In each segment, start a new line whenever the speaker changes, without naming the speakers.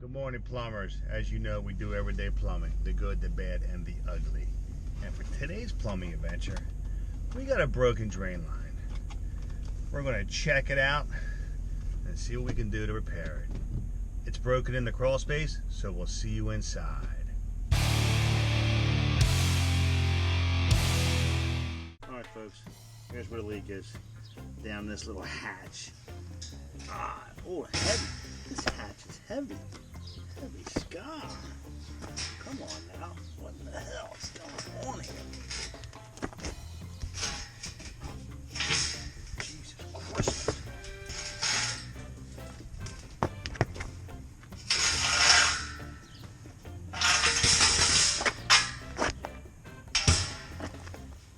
Good morning, plumbers. As you know, we do everyday plumbing, the good, the bad, and the ugly. And for today's plumbing adventure, we got a broken drain line. We're going to check it out and see what we can do to repair it. It's broken in the crawl space, so we'll see you inside. Alright folks, here's where the leak is. Down this little hatch. Oh, heavy. This hatch is heavy. Heavy scar. Come on now. What the hell is going on here? Jesus Christ.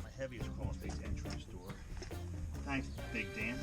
My heaviest crawl space entrance door. Thanks, Big Dan.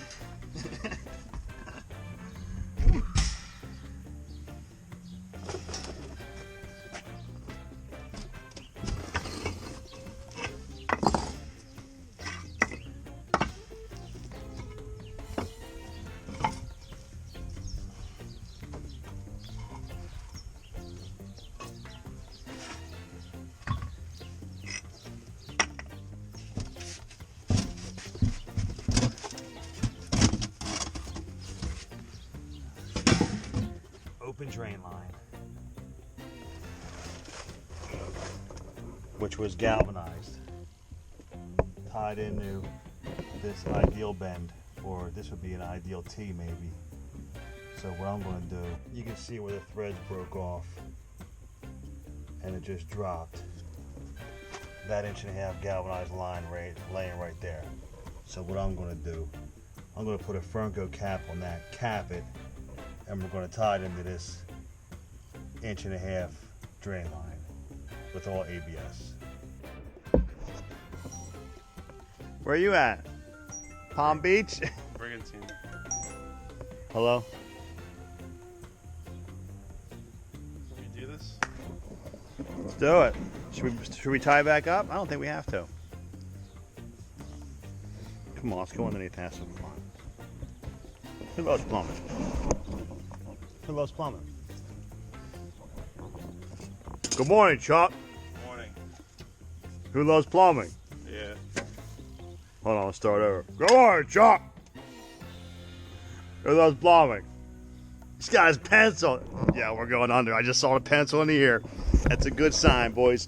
Open drain line, which was galvanized, tied into this ideal bend, or this would be an ideal T maybe. So what I'm going to do, you can see where the threads broke off and it just dropped. That 1.5-inch galvanized line laying right there. So what I'm going to do, I'm going to put a Fernco cap on that, cap it, and we're going to tie it into this 1.5-inch drain line with all ABS. Where are you at? Palm Beach?
Brigantine.
Hello?
Can we do this?
Let's do it. Should we tie back up? I don't think we have to. Come on, let's go underneath and have some fun. Who loves plumbing? Who loves plumbing? Good morning, Chuck.
Morning.
Who loves plumbing?
Yeah.
Hold on, let's start over. Good morning, Chuck. Who loves plumbing? This guy's pencil. Yeah, we're going under. I just saw the pencil in the ear. That's a good sign, boys.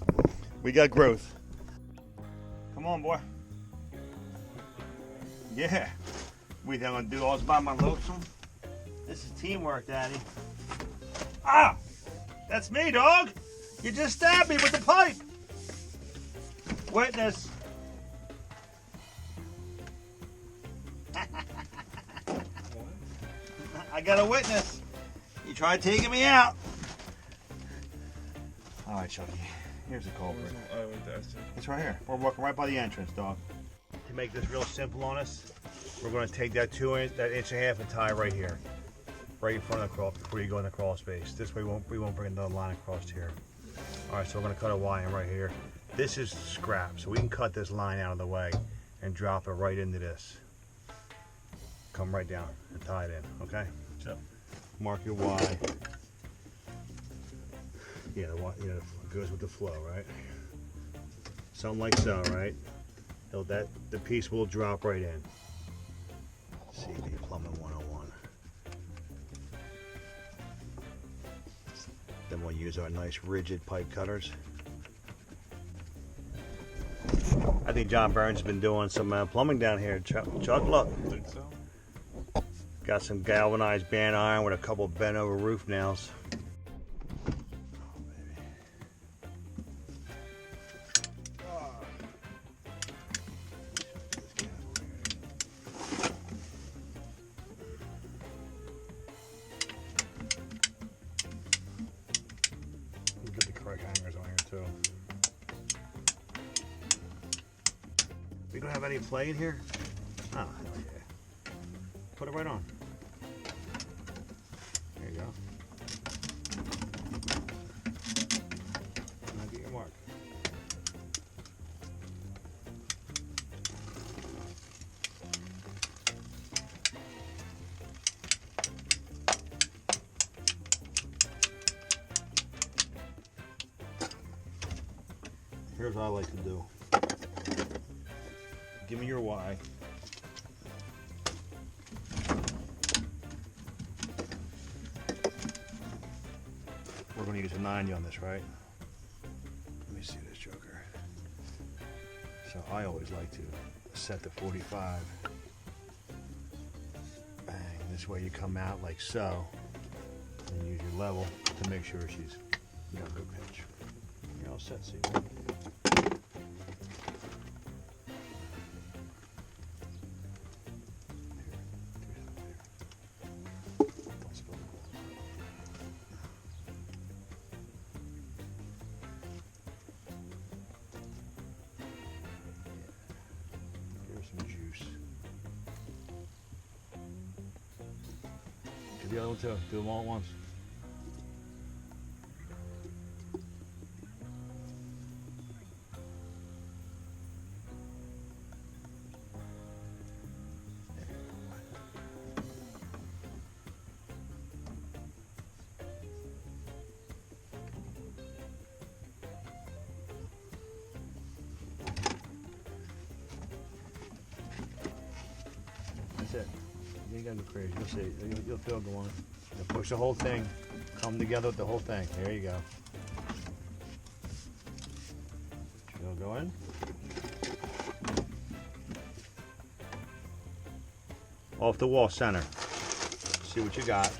We got growth. Come on, boy. Yeah. We think I'm gonna do all this by my lonesome. This is teamwork, Daddy. Ah! That's me, dog! You just stabbed me with the pipe! Witness! I got a witness. You tried taking me out. Alright, Chucky. Here's the culprit. It's right here. We're walking right by the entrance, dog. To make this real simple on us, we're going to take that 1.5 inch and tie right here. Right in front of the crawl before you go in the crawl space. This way we won't bring another line across here. Alright, so we're going to cut a Y in right here. This is scrap, so we can cut this line out of the way and drop it right into this. Come right down and tie it in, okay? So, mark your Y. Yeah, it goes with the flow, right? Something like so, right? The piece will drop right in. CB Plumbing 101. Then we'll use our nice rigid pipe cutters. I think John Burns has been doing some plumbing down here. Chuck, look.
I think so.
Got some galvanized band iron with a couple bent over roof nails. Hangers on here too. We don't have any play in here? Oh, hell yeah. Put it right on. There you go. Now get your mark. Here's what I like to do. Give me your Y. We're going to use a 90 on this, right? Let me see this joker. So I always like to set the 45. Bang. This way you come out like so. And use your level to make sure she's got a good pitch. You're all set, CB. Some juice. Do the other one too. Do them all at once. That's it. You ain't gotta go crazy. You'll see. You'll feel it go on. Now push the whole thing. Come together with the whole thing. There you go. She'll go in. Off the wall center. See what you got.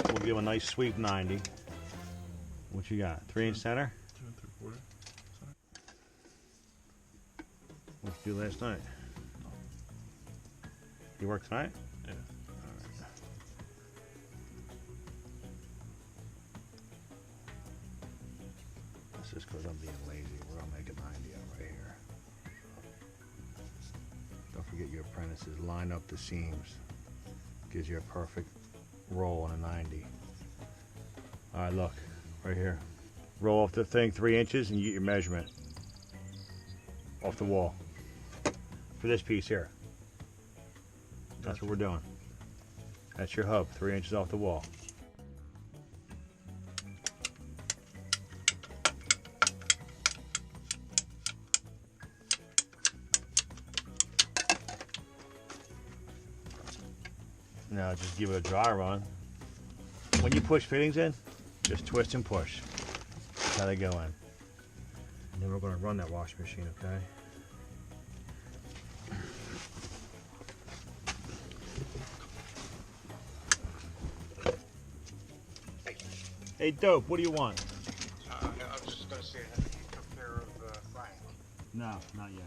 We'll give a nice sweep 90. What you got? 3-inch center?
2 3/4.
What'd you do last night? You work tonight?
Yeah.
Alright. That's just because I'm being lazy. We're gonna make a 90 out right here. Don't forget your apprentices. Line up the seams. Gives you a perfect roll on a 90. Alright, look. Right here. Roll off the thing 3 inches and you get your measurement. Off the wall. For this piece here. That's what we're doing. That's your hub, 3 inches off the wall. Now just give it a dry run. When you push fittings in, just twist and push. That's how they go in. And then we're going to run that washing machine, okay? Hey, Dope, what do you want?
I was just going to say, have you took care of Frank?
No, not yet.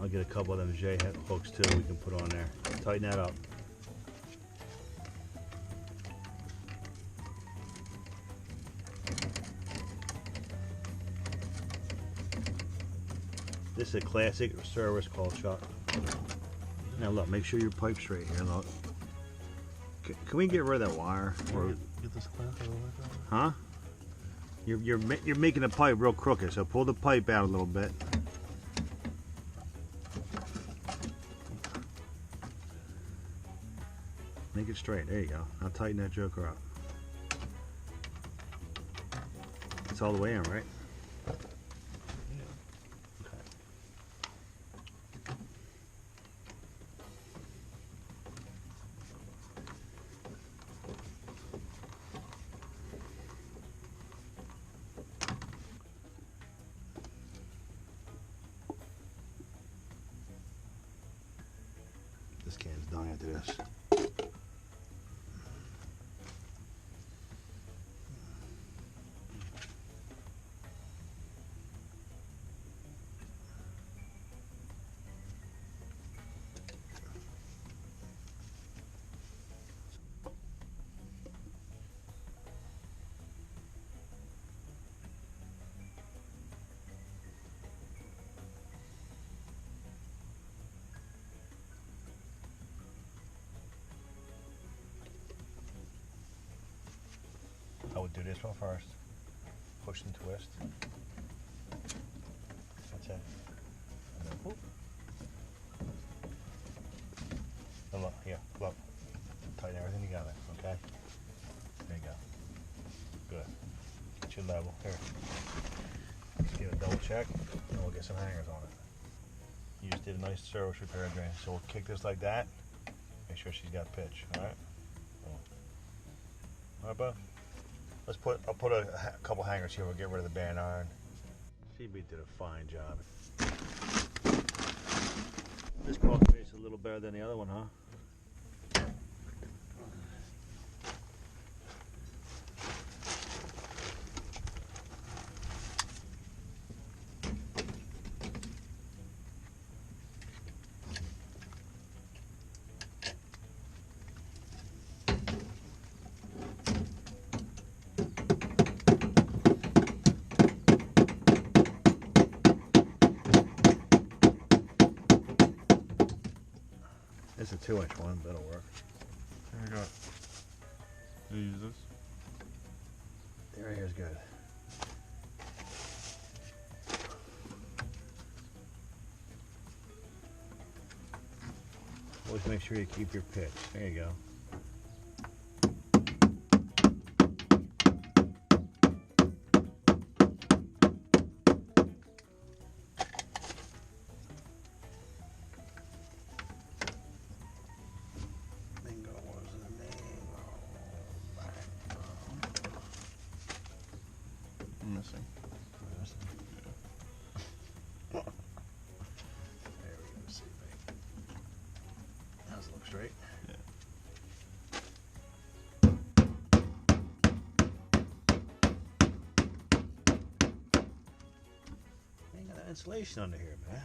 I'll get a couple of them J hooks too we can put on there. Tighten that up. This is a classic service call shot. Now look, make sure your pipe's straight here. Look. Can we get rid of that wire? Or,
Get this clamp out of the way.
huh? You're making the pipe real crooked, so pull the pipe out a little bit. Make it straight. There you go. Now tighten that joker up. It's all the way in, right? done after this. I would do this one first. Push and twist. That's it. And then whoop. And look, here, look. Tighten everything together, okay? There you go. Good. Get your level. Here. Let's give it a double check, and we'll get some hangers on it. You just did a nice service repair drain. So we'll kick this like that. Make sure she's got pitch, alright? Alright, bud? I'll put a couple hangers here. We'll get rid of the band iron. CB did a fine job. This crawl space is a little better than the other one, huh? It's a 2-inch one, that'll work.
There you go. Do you use this?
There here's good. Always make sure you keep your pitch. There you go.
Missing.
There we go, CB. How's it look straight?
Yeah.
Ain't got that insulation under here, man.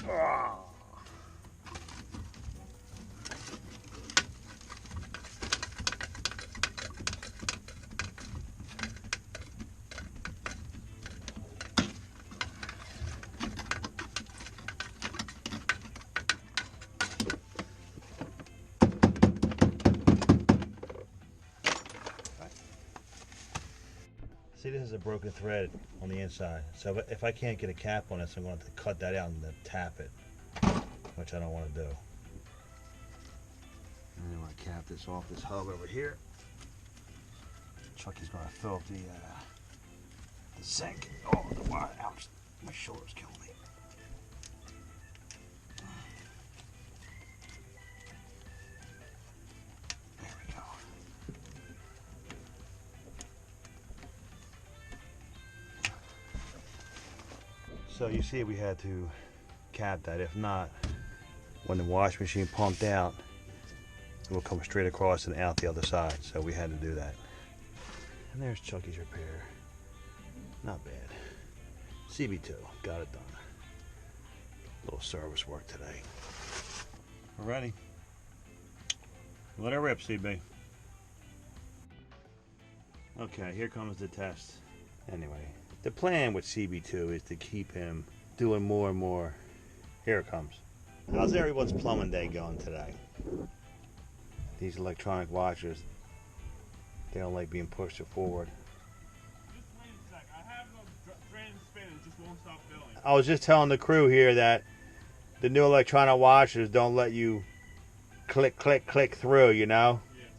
Oh. See, this is a broken thread on the inside. So if I can't get a cap on this, I'm going to have to cut that out and then tap it, which I don't want to do. And then I want to cap this off this hub over here. Chucky's going to fill up the sink. Oh, the wire! Ouch! My shoulder's killing me. There we go. So you see we had to cap that. If not, when the wash machine pumped out, it will come straight across and out the other side. So we had to do that. And there's Chucky's repair. Not bad. CB2, got it done. Little service work today. We're ready. Let it rip, CB. Okay, here comes the test. Anyway, the plan with CB2 is to keep him doing more and more. Here it comes. How's everyone's plumbing day going today? These electronic washers, they don't like being pushed forward.
Just wait a sec. I have no drain spinning, just won't stop filling.
I was just telling the crew here that the new electronic washers don't let you click, click, click through, you know?
Yes.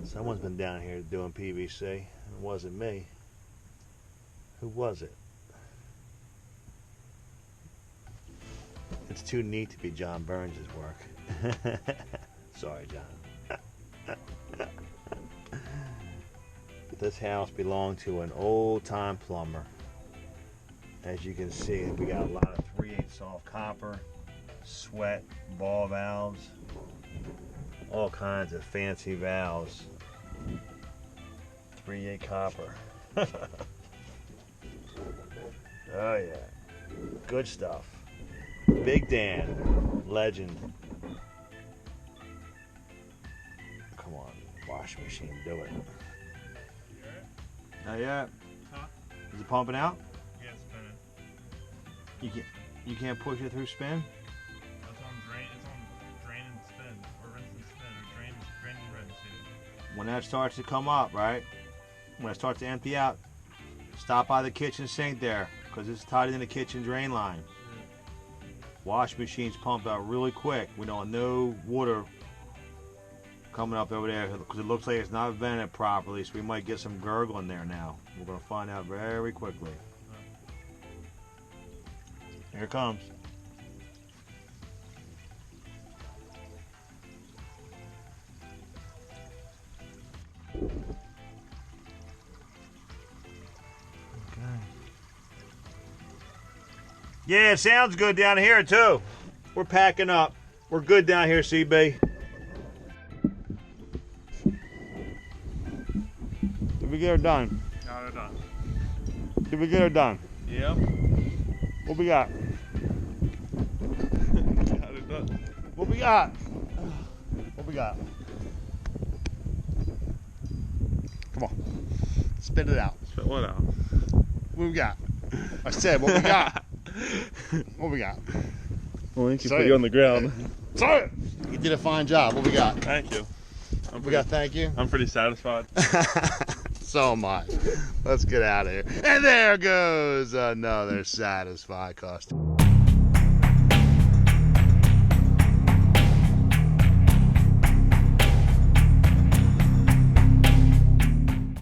Someone's been down here doing PVC. It wasn't me. Who was it? It's too neat to be John Burns' work. Sorry, John. This house belonged to an old-time plumber. As you can see, we got a lot of 3/8 soft copper, sweat, ball valves, all kinds of fancy valves. 3/8 copper. Oh yeah, good stuff. Big Dan, legend. Come on, washing machine, do it. Not yet.
Huh?
Is it pumping out?
Yeah, it's spinning.
You can't push it through spin?
It's on drain. It's on drain and spin, or rinse and spin, or drain and rinse. Yeah.
When that starts to come up, right? When it starts to empty out, stop by the kitchen sink there, because it's tied in the kitchen drain line. Wash machines pump out really quick. We don't want no water coming up over there, because it looks like it's not vented properly, so we might get some gurgling there now. We're going to find out very quickly. Here it comes. Yeah, it sounds good down here too. We're packing up. We're good down here, CB. Did we get her done?
Now they're done.
Did we get her done?
Yep.
What we got?
Now they're done.
What we got? What we got? Come on. Spit it out.
Spit what out?
What we got? I said, what we got? What we got?
Well, thank you.
Say
Put
it.
you on the ground.
Say it. You did a fine job. What we got?
Thank you.
We got thank you.
I'm pretty satisfied.
So am I. Let's get out of here. And there goes another satisfied customer.